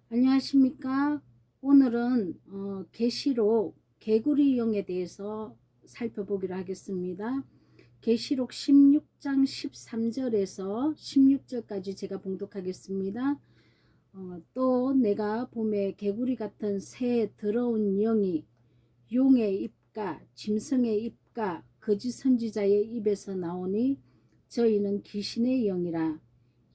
안녕하십니까? 오늘은 계시록 개구리용에 대해서 살펴보기로 하겠습니다. 계시록 16장 13절에서 16절까지 제가 봉독하겠습니다. 또 내가 봄에 개구리 같은 새 더러운 영이 용의 입과 짐승의 입과 거짓 선지자의 입에서 나오니 저희는 귀신의 영이라.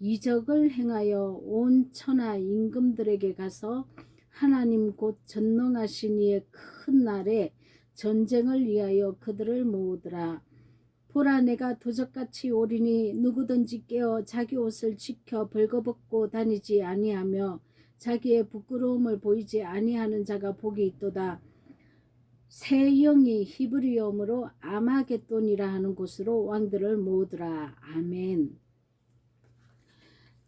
이적을 행하여 온 천하 임금들에게 가서 하나님 곧 전능하신 이의 큰 날에 전쟁을 위하여 그들을 모으더라. 보라, 내가 도적같이 오리니 누구든지 깨어 자기 옷을 지켜 벌거벗고 다니지 아니하며 자기의 부끄러움을 보이지 아니하는 자가 복이 있도다. 새 영이 히브리어로 아마겟돈이라 하는 곳으로 왕들을 모으더라. 아멘.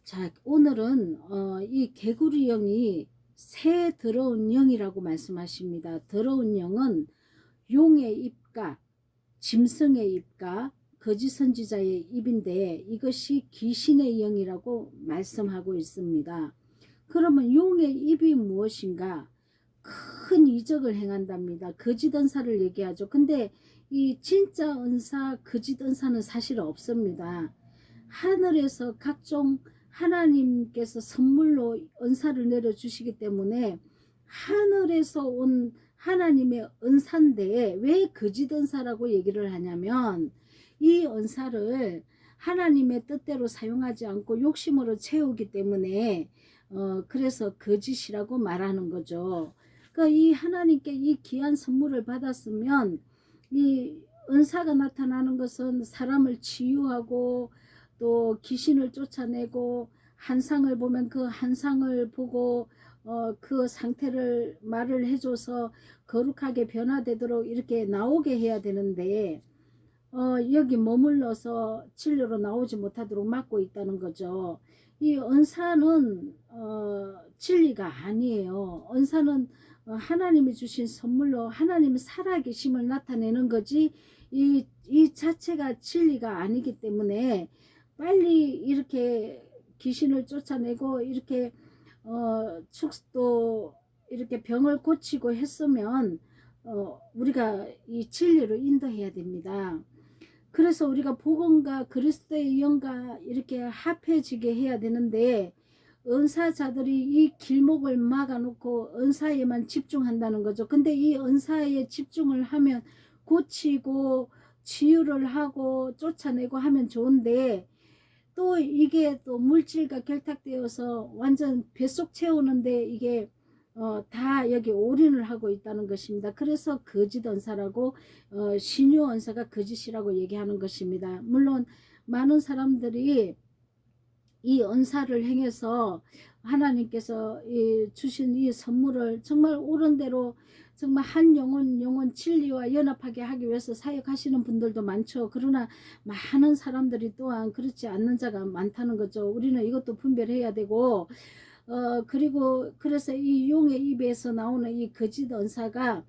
자, 오늘은 이 개구리 영이 새 더러운 영이라고 말씀하십니다. 더러운 영은 용의 입과 짐승의 입과 거짓 선지자의 입인데 이것이 귀신의 영이라고 말씀하고 있습니다. 그러면 용의 입이 무엇인가? 큰 이적을 행한답니다. 거짓 은사를 얘기하죠. 근데 이 진짜 은사, 거짓 은사는 사실 없습니다. 하늘에서 각종 하나님께서 선물로 은사를 내려주시기 때문에 하늘에서 온 하나님의 은사인데 왜 거짓 은사라고 얘기를 하냐면 이 은사를 하나님의 뜻대로 사용하지 않고 욕심으로 채우기 때문에 그래서 거짓이라고 말하는 거죠. 그러니까 이 하나님께 이 귀한 선물을 받았으면 이 은사가 나타나는 것은 사람을 치유하고 또 귀신을 쫓아내고 한상을 보면 그 한상을 보고 그 상태를 말을 해줘서 거룩하게 변화되도록 이렇게 나오게 해야 되는데 여기 머물러서 진료로 나오지 못하도록 막고 있다는 거죠. 이 은사는 진리가 아니에요. 은사는 하나님이 주신 선물로 하나님의 살아계심을 나타내는 거지 이 자체가 진리가 아니기 때문에 빨리 이렇게 귀신을 쫓아내고 이렇게 축도 이렇게 병을 고치고 했으면 우리가 이 진리로 인도해야 됩니다. 그래서 우리가 복음과 그리스도의 영과 이렇게 합해지게 해야 되는데 은사자들이 이 길목을 막아놓고 은사에만 집중한다는 거죠. 근데 이 은사에 집중을 하면 고치고 치유를 하고 쫓아내고 하면 좋은데 또 이게 또 물질과 결탁되어서 완전 뱃속 채우는데 이게 다 여기 올인을 하고 있다는 것입니다. 그래서 거짓 언사라고 신유 언사가 거짓이라고 얘기하는 것입니다. 물론 많은 사람들이 이 언사를 행해서 하나님께서 주신 이 선물을 정말 옳은 대로 정말 한 영혼 진리와 연합하게 하기 위해서 사역하시는 분들도 많죠. 그러나 많은 사람들이 또한 그렇지 않는 자가 많다는 거죠. 우리는 이것도 분별해야 되고 그리고 그래서 이 용의 입에서 나오는 이 거짓 언사가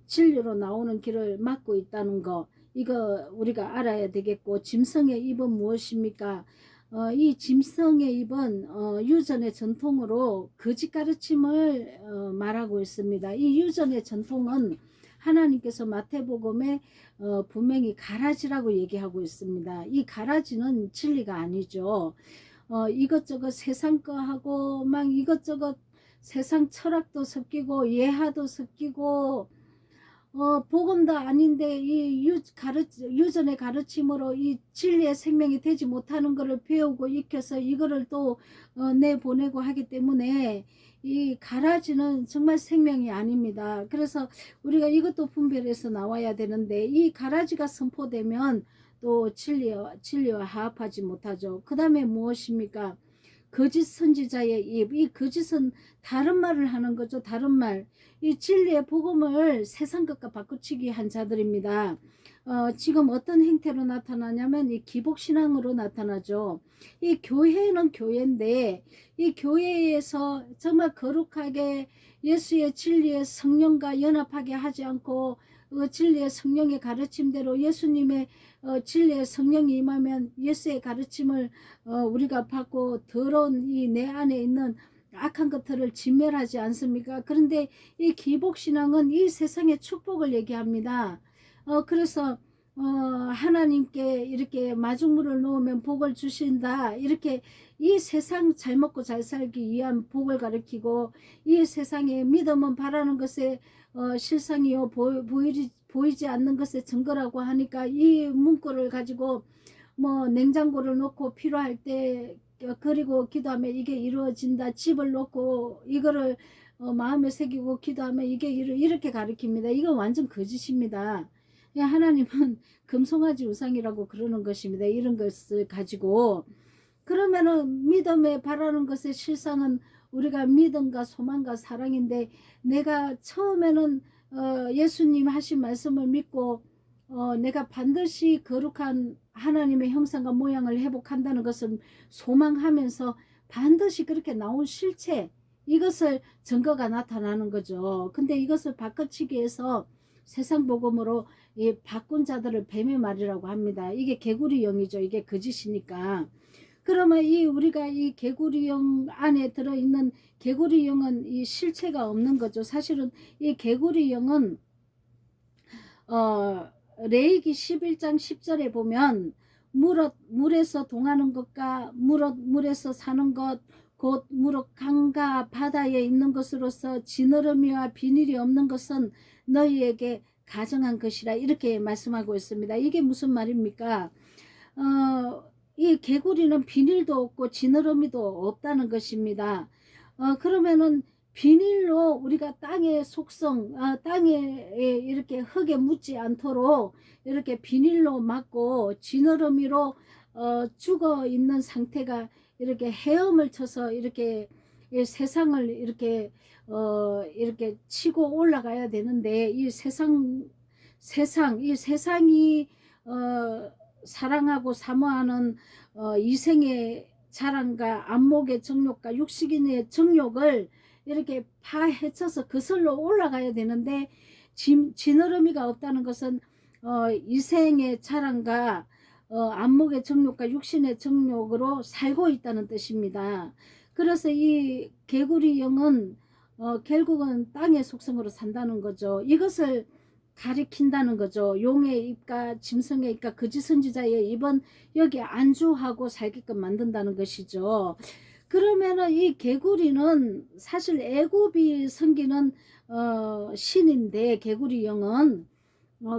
진리로 나오는 길을 막고 있다는 거, 이거 우리가 알아야 되겠고, 짐승의 입은 무엇입니까? 이 짐승의 입은 유전의 전통으로 거짓 가르침을 말하고 있습니다. 이 유전의 전통은 하나님께서 마태복음에 분명히 가라지라고 얘기하고 있습니다. 이 가라지는 진리가 아니죠. 이것저것 세상 거하고 막 이것저것 세상 철학도 섞이고 예하도 섞이고 복음도 아닌데 이 유전의 가르침으로 이 진리의 생명이 되지 못하는 것을 배우고 익혀서 이거를 또 내보내고 하기 때문에 이 가라지는 정말 생명이 아닙니다. 그래서 우리가 이것도 분별해서 나와야 되는데 이 가라지가 선포되면 또 진리와 화합하지 못하죠. 그 다음에 무엇입니까? 거짓 선지자의 입. 이 거짓은 다른 말을 하는 거죠. 다른 말. 이 진리의 복음을 세상 것과 바꾸치기 한 자들입니다. 지금 어떤 행태로 나타나냐면 이 기복신앙으로 나타나죠. 이 교회는 교회인데 이 교회에서 정말 거룩하게 예수의 진리의 성령과 연합하게 하지 않고 진리의 성령의 가르침대로 예수님의 진리의 성령이 임하면 예수의 가르침을 우리가 받고 더러운 이 내 안에 있는 악한 것들을 진멸하지 않습니까? 그런데 이 기복신앙은 이 세상의 축복을 얘기합니다. 그래서 하나님께 이렇게 마중물을 놓으면 복을 주신다, 이렇게 이 세상 잘 먹고 잘 살기 위한 복을 가리키고, 이 세상에 믿음은 바라는 것에 실상이요 보이지 않는 것의 증거라고 하니까, 이 문구를 가지고 뭐 냉장고를 놓고 필요할 때 그리고 기도하면 이게 이루어진다, 집을 놓고 이거를 마음에 새기고 기도하면 이게 이렇게 가리킵니다. 이건 완전 거짓입니다. 하나님은 금송아지 우상이라고 그러는 것입니다. 이런 것을 가지고. 그러면은 믿음에 바라는 것의 실상은 우리가 믿음과 소망과 사랑인데, 내가 처음에는 예수님 하신 말씀을 믿고 내가 반드시 거룩한 하나님의 형상과 모양을 회복한다는 것을 소망하면서 반드시 그렇게 나온 실체, 이것을 증거가 나타나는 거죠. 근데 이것을 바꿔치기 위해서 세상 복음으로 바꾼 자들을 뱀의 말이라고 합니다. 이게 개구리 영이죠. 이게 거짓이니까. 그러면 우리가 이 개구리 영 안에 들어있는 개구리 영은 이 실체가 없는 거죠. 사실은 이 개구리 영은 레위기 11장 10절에 보면 물에서 동하는 것과 물에서 사는 것, 곧 강과 바다에 있는 것으로서 지느러미와 비닐이 없는 것은 너희에게 가정한 것이라, 이렇게 말씀하고 있습니다. 이게 무슨 말입니까? 이 개구리는 비닐도 없고 지느러미도 없다는 것입니다. 그러면은 비닐로 우리가 땅의 속성, 땅에 이렇게 흙에 묻지 않도록 이렇게 비닐로 막고, 지느러미로 죽어 있는 상태가 이렇게 헤엄을 쳐서 이렇게 세상을 이렇게 치고 올라가야 되는데, 이 세상이 사랑하고 사모하는 이생의 자랑과 안목의 정욕과 육신의 정욕을 이렇게 파헤쳐서 그슬로 올라가야 되는데, 지느러미가 없다는 것은 이생의 자랑과 안목의 정욕과 육신의 정욕으로 살고 있다는 뜻입니다. 그래서 이 개구리 영은 결국은 땅의 속성으로 산다는 거죠. 이것을 가리킨다는 거죠. 용의 입과 짐승의 입과 거짓 선지자의 입은 여기 안주하고 살게끔 만든다는 것이죠. 그러면은 이 개구리는 사실 애굽이 섬기는 신인데, 개구리 영은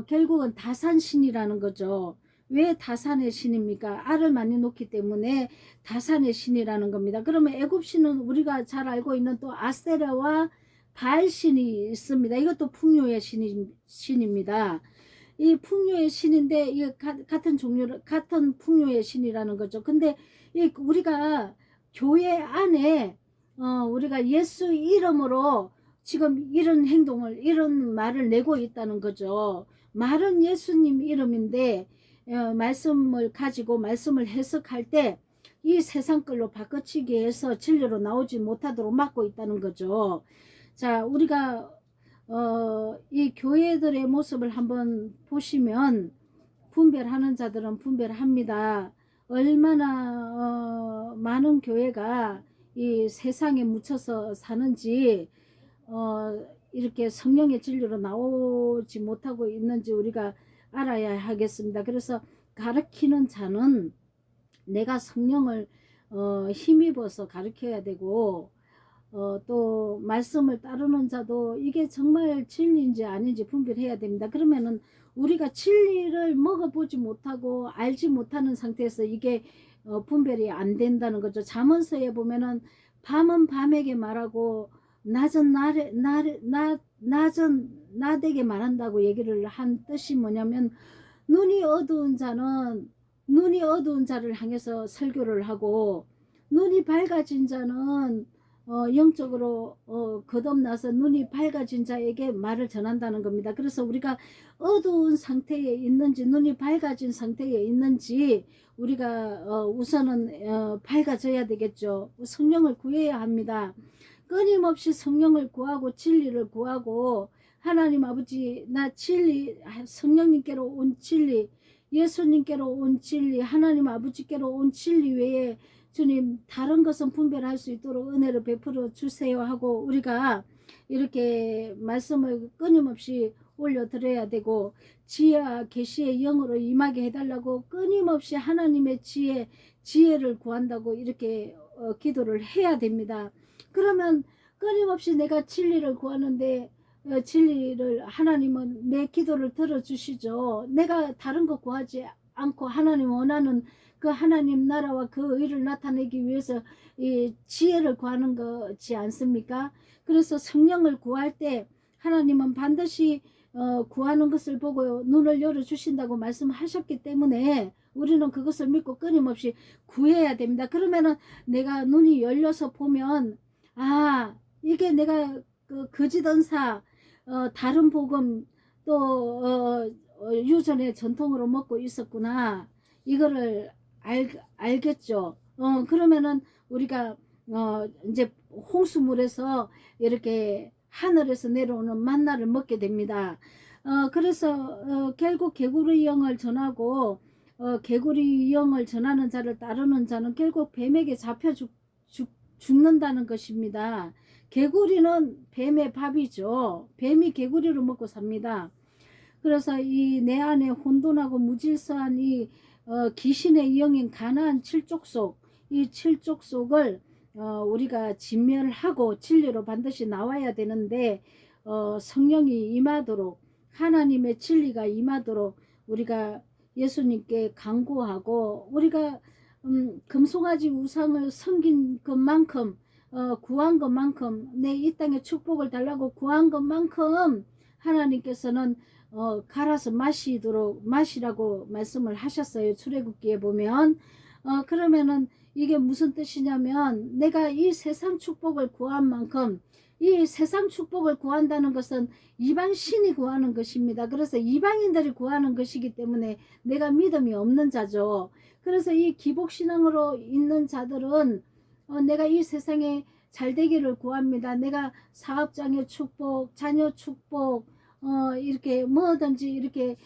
결국은 다산 신이라는 거죠. 왜 다산의 신입니까? 알을 많이 놓기 때문에 다산의 신이라는 겁니다. 그러면 애굽 신은 우리가 잘 알고 있는 또 아세라와 바알 신이 있습니다. 이것도 풍요의 신입니다. 이 풍요의 신인데, 이 같은 종류, 같은 풍요의 신이라는 거죠. 근데 우리가 교회 안에 우리가 예수 이름으로 지금 이런 행동을, 이런 말을 내고 있다는 거죠. 말은 예수님 이름인데 말씀을 가지고 말씀을 해석할 때 이 세상 걸로 바꿔치기 해서 진리로 나오지 못하도록 막고 있다는 거죠. 자, 우리가 이 교회들의 모습을 한번 보시면 분별하는 자들은 분별합니다. 얼마나 많은 교회가 이 세상에 묻혀서 사는지, 이렇게 성령의 진리로 나오지 못하고 있는지 우리가 알아야 하겠습니다. 그래서 가르치는 자는 내가 성령을 힘입어서 가르쳐야 되고, 또 말씀을 따르는 자도 이게 정말 진리인지 아닌지 분별해야 됩니다. 그러면은 우리가 진리를 먹어보지 못하고 알지 못하는 상태에서 이게 분별이 안 된다는 거죠. 잠언서에 보면은 밤은 밤에게 말하고 낮은 나에게 말한다고 얘기를 한 뜻이 뭐냐면, 눈이 어두운 자를 향해서 설교를 하고, 눈이 밝아진 자는 영적으로 거듭나서 눈이 밝아진 자에게 말을 전한다는 겁니다. 그래서 우리가 어두운 상태에 있는지 눈이 밝아진 상태에 있는지 우리가 우선은 밝아져야 되겠죠. 성령을 구해야 합니다. 끊임없이 성령을 구하고 진리를 구하고, 하나님 아버지, 나 진리, 성령님께로 온 진리, 예수님께로 온 진리, 하나님 아버지께로 온 진리 외에 주님 다른 것은 분별할 수 있도록 은혜를 베풀어 주세요 하고 우리가 이렇게 말씀을 끊임없이 올려드려야 되고 지혜와 계시의 영으로 임하게 해달라고 끊임없이 하나님의 지혜를 구한다고 이렇게 기도를 해야 됩니다. 그러면 끊임없이 내가 진리를 구하는데 진리를 하나님은 내 기도를 들어주시죠. 내가 다른 거 구하지 않고 하나님 원하는 그 하나님 나라와 그 의를 나타내기 위해서 이 지혜를 구하는 거지 않습니까? 그래서 성령을 구할 때 하나님은 반드시 구하는 것을 보고 눈을 열어주신다고 말씀하셨기 때문에 우리는 그것을 믿고 끊임없이 구해야 됩니다. 그러면은 내가 눈이 열려서 보면 아 이게 내가 그 거짓언사 다른 복음 또 유전의 전통으로 먹고 있었구나 이거를 알겠죠. 그러면은 우리가 이제 홍수물에서 이렇게 하늘에서 내려오는 만나를 먹게 됩니다. 그래서 결국 개구리 영을 전하고 개구리 영을 전하는 자를 따르는 자는 결국 뱀에게 잡혀 죽는다는 것입니다. 개구리는 뱀의 밥이죠. 뱀이 개구리를 먹고 삽니다. 그래서 이 내 안에 혼돈하고 무질서한 이 귀신의 영인 가나안 칠족속 이 칠족속을 우리가 진멸하고 진리로 반드시 나와야 되는데 성령이 임하도록 하나님의 진리가 임하도록 우리가 예수님께 간구하고 우리가 금송아지 우상을 섬긴 것만큼 구한 것만큼 내 이 땅에 축복을 달라고 구한 것만큼 하나님께서는 갈아서 마시라고 말씀을 하셨어요. 출애굽기에 보면 그러면은 이게 무슨 뜻이냐면 내가 이 세상 축복을 구한 만큼 이 세상 축복을 구한다는 것은 이방 신이 구하는 것입니다. 그래서 이방인들이 구하는 것이기 때문에 내가 믿음이 없는 자죠. 그래서 이 기복신앙으로 있는 자들은 내가 이 세상에 잘되기를 구합니다. 내가 사업장의 축복, 자녀 축복 이렇게 뭐든지 이렇게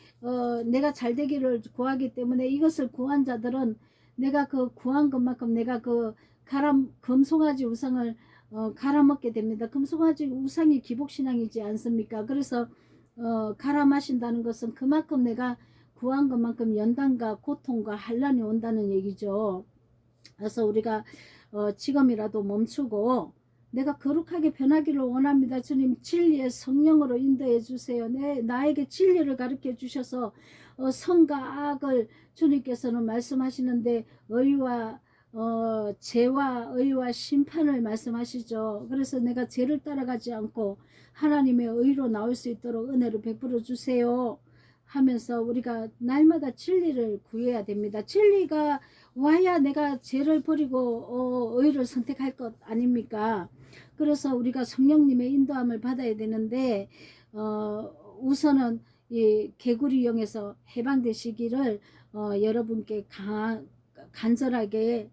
내가 잘되기를 구하기 때문에 이것을 구한 자들은 내가 그 구한 것만큼 내가 그 금송아지 우상을 갈아먹게 됩니다. 금송아지 우상이 기복신앙이지 않습니까? 그래서 갈아마신다는 것은 그만큼 내가 구한 것만큼 연단과 고통과 환난이 온다는 얘기죠. 그래서 우리가 지금이라도 멈추고 내가 거룩하게 변하기를 원합니다. 주님 진리의 성령으로 인도해 주세요. 나에게 진리를 가르쳐 주셔서 선과 악을 주님께서는 말씀하시는데 의와 죄와 의와 심판을 말씀하시죠. 그래서 내가 죄를 따라가지 않고 하나님의 의로 나올 수 있도록 은혜를 베풀어 주세요 하면서 우리가 날마다 진리를 구해야 됩니다. 진리가 와야 내가 죄를 버리고 의를 선택할 것 아닙니까? 그래서 우리가 성령님의 인도함을 받아야 되는데 우선은 이 개구리영에서 해방되시기를 여러분께 간절하게